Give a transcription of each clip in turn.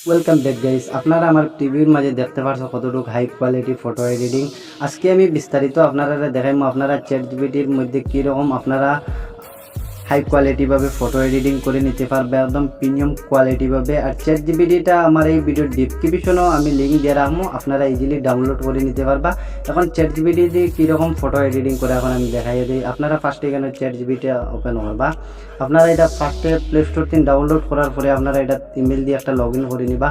Welcome back guys. আপনারা আমার টিভির মাঝে দেখতে পাচ্ছেন কতটুকু হাই কোয়ালিটি ফটো এডিটিং। আজকে আমি বিস্তারিত আপনারা দেখাইমু আপনারা চ্যাটজিপিটির মধ্যে কীরকম আপনারা হাই কোয়ালিটিভাবে ফটো এডিটিং করে নিতে পারবে, একদম প্রিমিয়াম কোয়ালিটিভাবে। আর চ্যাটজিপিটিটা আমার এই ভিডিওর ডিসক্রিপশনেও আমি লিঙ্ক দিয়ে রাখবো, আপনারা ইজিলি ডাউনলোড করে নিতে পারবা। এখন চ্যাটজিপিটি দিয়ে কীরকম ফটো এডিটিং করে এখন আমি দেখাই দিই। আপনারা ফার্স্টে এখানে চ্যাটজিপিটি ওপেন করবা। আপনারা এটা ফার্স্টে প্লে স্টোর থেকে ডাউনলোড করার পরে আপনারা এটা ইমেল দিয়ে একটা লগ ইন করে নিবা।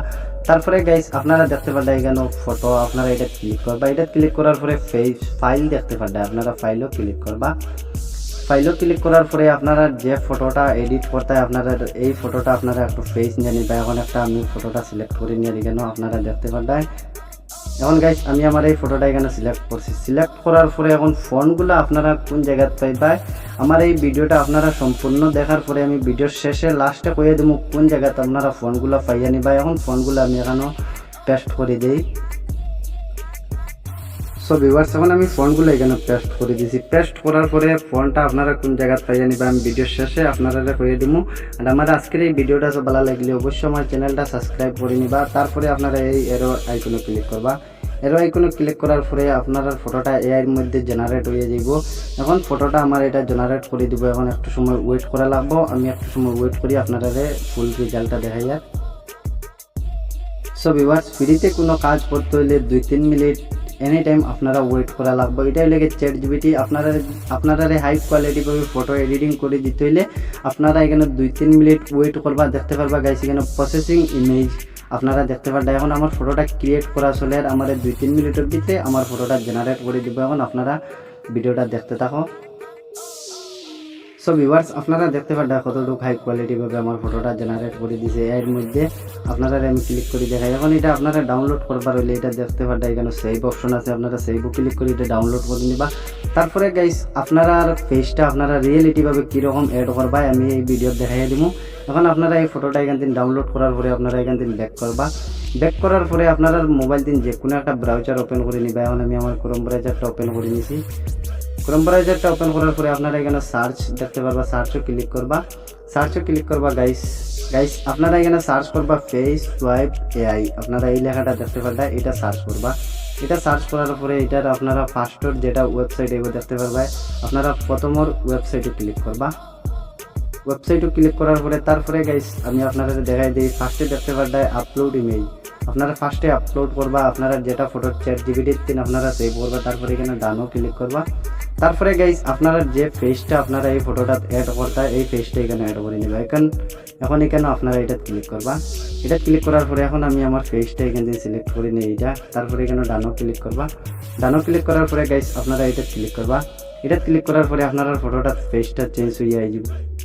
তারপরে গাইস আপনারা দেখতে পারবেন এখানে ফটো, আপনারা এটা ক্লিক করবা। এটা ক্লিক করার পরে ফাইল দেখতে পারবেন, আপনারা ফাইলও ক্লিক করবা। ফাইলও ক্লিক করার পরে আপনারা যে ফটোটা এডিট করতে হয়, আপনারা এই ফটোটা আপনারা একটু ফেস নিয়ে নিবা। এখন একটা আমি ফটোটা সিলেক্ট করে নিয়ে এখানে আপনারা দেখতে পারবেন। এখন গাইস আমি আমার এই ফটোটা এখানে সিলেক্ট করছি। সিলেক্ট করার পরে এখন ফোনগুলো আপনারা কোন জায়গায় পাইবা, আমার এই ভিডিওটা আপনারা সম্পূর্ণ দেখার পরে আমি ভিডিওর শেষে লাস্টে কয়ে দেবো কোন জায়গাতে আপনারা ফোনগুলো পাইয়া নিবা। এখন ফোনগুলো আমি এখানেও পেস্ট করে দিই। সো ভিউয়ার্স, এখন আমি ফোনগুলো এখানে পেস্ট করে দিয়েছি। পেস্ট করার পরে ফোনটা আপনারা কোন জায়গায় পাইয়া নিবা আমি ভিডিওর শেষে আপনারা কয়ে দেবো। আর আমার আজকের এই ভিডিওটা সব ভালো লাগলে অবশ্যই আমার চ্যানেলটা সাবস্ক্রাইব করে নিবা। তারপরে আপনারা এই এরো আইকনে ক্লিক করবা। এরো আইকনে ক্লিক করার পরে আপনার ফটোটা এআইয়ের মধ্যে জেনারেট হয়ে যাব। এখন ফটোটা আমার এটা জেনারেট করে দিব। এখন একটু সময় ওয়েট করা লাগবো, আমি একটু সময় ওয়েট করি আপনারা ফুল রেজাল্টটা দেখাই যাক। সো ভিউয়ার্স, ফ্রিতে কোনো কাজ করতে হলে 2-3 মিনিট এনি টাইম আপনারা ওয়েট করা লাগবে। এটাই লেগে চ্যাটজিপিটি আপনারা হাই কোয়ালিটিভাবে ফটো এডিটিং করে দিতে হইলে আপনারা এখানে 2-3 মিনিট ওয়েট করবা। দেখতে পারবা গাইস এখানে প্রসেসিং ইমেজ আপনারা দেখতে পারবেন। এখন আমার ফটোটা ক্রিয়েট করা চলে, আর আমার 2-3 মিনিটের ভিতরে আমার ফটোটা জেনারেট করে দিব। এখন আপনারা ভিডিওটা দেখতে থাকো। সো ভিউয়ার্স, আপনারা দেখতে পারবেন কতটুকু হাই কোয়ালিটিভাবে আমার ফটোটা জেনারেট করে দিয়েছে এর মধ্যে। আপনারা আমি ক্লিক করে দেখাই। এখন এটা আপনারা ডাউনলোড করবার হলে এটা দেখতে পারবেন এখানে সেভ অপশন আছে, আপনারা সেভও ক্লিক করে এটা ডাউনলোড করে নিবা। তারপরে গাইস আপনারা ফেসটা আপনারা রিয়েলিটিভাবে কীরকম অ্যাড করবা আমি এই ভিডিও দেখাই দিব। এখন আপনারা এই ফটোটা এখান থেকে ডাউনলোড করার পরে আপনারা এখান থেকে ব্যাক করবা। ব্যাক করার পরে আপনারা মোবাইল দিন যে কোনো একটা ব্রাউজার ওপেন করে নিবা। এখন আমি আমার ক্রোম ব্রাউজারটা ওপেন করে নিয়েছি। ক্রোম ব্রাউজারটা ওপেন করার পরে আপনারা এখানে সার্চ দেখতে পারবা, সার্চও ক্লিক করবা। সার্চও ক্লিক করবা গাইস আপনারা এখানে সার্চ করবা ফেস সোয়াইপ এআই। আপনারা এই লেখাটা দেখতে পারবা, এটা সার্চ করবা। এটা সার্চ করার পরে এটার আপনারা ফার্স্টর যেটা ওয়েবসাইট এগুলো দেখতে পারবা। আপনারা প্রথমর ওয়েবসাইটে ক্লিক করবা। ওয়েবসাইটে ক্লিক করার পরে তারপরে গাইস আমি আপনারা দেখাই দিই। ফার্স্টে দেখতে পারবা আপলোড ইমেজ, আপনারা ফার্স্টে আপলোড করবা। আপনারা যেটা ফটো চ্যাটজিপিটির দিন আপনারা সেভ করবা। তারপরে এখানে ডানও ক্লিক করবা। তারপরে গাইস আপনারা যে ফেসটা আপনারা এই ফটোটা অ্যাড করতে এই ফেসটা এখানে অ্যাড করে নেবা। এখন এখানে আপনারা এটা ক্লিক করবা। এটা ক্লিক করার পরে এখন আমি আমার ফেসটা এখান থেকে সিলেক্ট করে নিই এইটা। তারপরে এখানে ডানও ক্লিক করবা। ডানও ক্লিক করার পরে গাইস আপনারা এটা ক্লিক করবা। এটা ক্লিক করার পরে আপনারা ফটোটা ফেসটা চেঞ্জ হয়ে যাবে।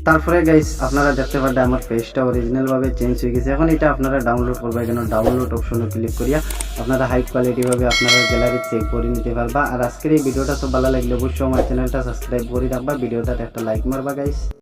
তারপরে গাইস আপনারা দেখতে পারবেন আমার ফেসটা অরিজিনালভাবে চেঞ্জ হয়ে গেছে। এখন এটা আপনারা ডাউনলোড করবা। এখানে ডাউনলোড অপশনে ক্লিক করিয়া আপনারা হাই কোয়ালিটিভাবে আপনারা গ্যালারি সেভ করে নিতে পারবা। আর আজকের এই ভিডিওটা সব ভালো লাগলে অবশ্যই আমার চ্যানেলটা সাবস্ক্রাইব করে রাখবা, ভিডিওটাতে একটা লাইক মারবা গাইস।